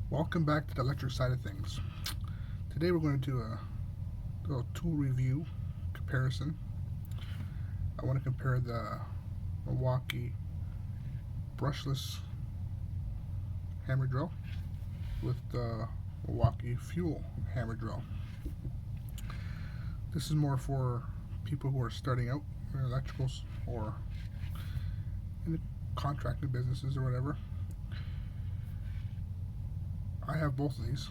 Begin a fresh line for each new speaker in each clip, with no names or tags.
Welcome back to the electric side of things. Today we're going to do a little tool review comparison. I want to compare the Milwaukee brushless hammer drill with the Milwaukee fuel hammer drill. This is more for people who are starting out in electricals or in the contracting businesses or whatever. I have both of these,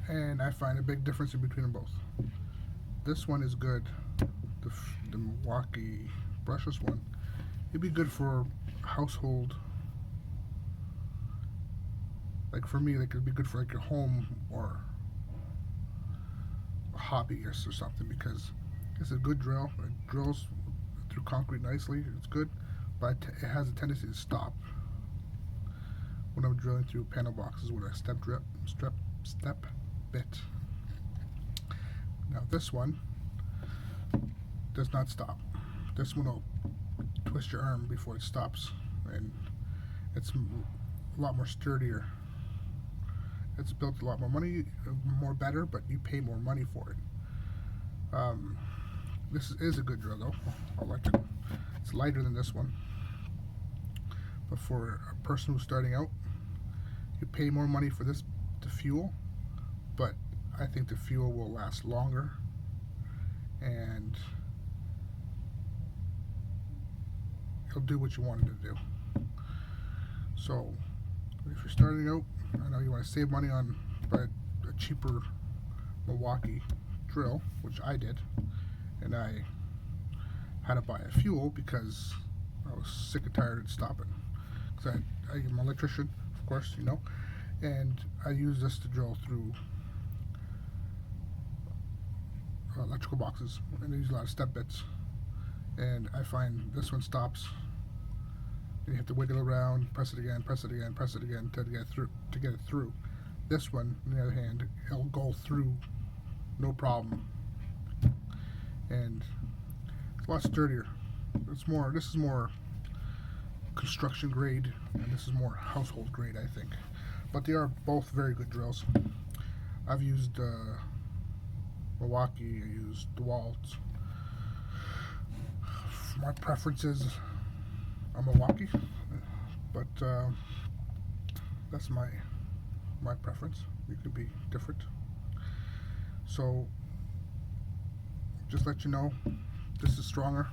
and I find a big difference in between them both. This one is good, the Milwaukee brushless one. It'd be good for household, like for me, like it'd be good for like your home or a hobbyist or something, because it's a good drill. It drills through concrete nicely. It's good, but it has a tendency to stop when I'm drilling through panel boxes with a step bit. Now this one does not stop. This one will twist your arm before it stops, and it's a lot more sturdier. It's built a lot more money, more better, but you pay more money for it. This is a good drill though. I like it. It's lighter than this one, but for a person who's starting out, you pay more money for this, the fuel, but I think the fuel will last longer, and it'll do what you want it to do. So if you're starting out, I know you want to save money on buy a cheaper Milwaukee drill, which I did, and I had to buy a fuel because I was sick and tired of stopping. Because I'm an electrician, of course, you know, and I use this to drill through electrical boxes, and I use a lot of step bits, and I find this one stops. You have to wiggle around, press it again, press it again, press it again to get it through. This one, on the other hand, it'll go through no problem, and it's a lot sturdier. This is more construction grade, and this is more household grade, I think. But they are both very good drills. I've used Milwaukee, I used DeWalt's. My preferences are Milwaukee, but that's my preference. It could be different. So just let you know, this is stronger.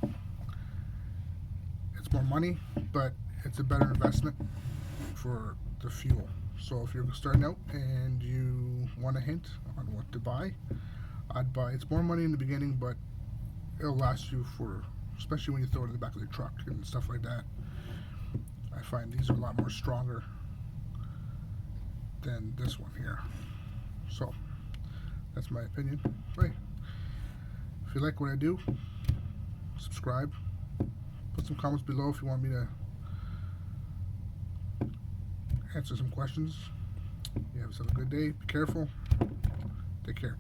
It's more money, but it's a better investment for the fuel. So if you're starting out and you want a hint on what to buy, I'd buy. It's more money in the beginning, but it'll last you for, especially when you throw it in the back of the truck and stuff like that. I find these are a lot more stronger than this one here. So that's my opinion. Right. If you like what I do, subscribe. Put some comments below if you want me to answer some questions. You have yourself a good day. Be careful. Take care.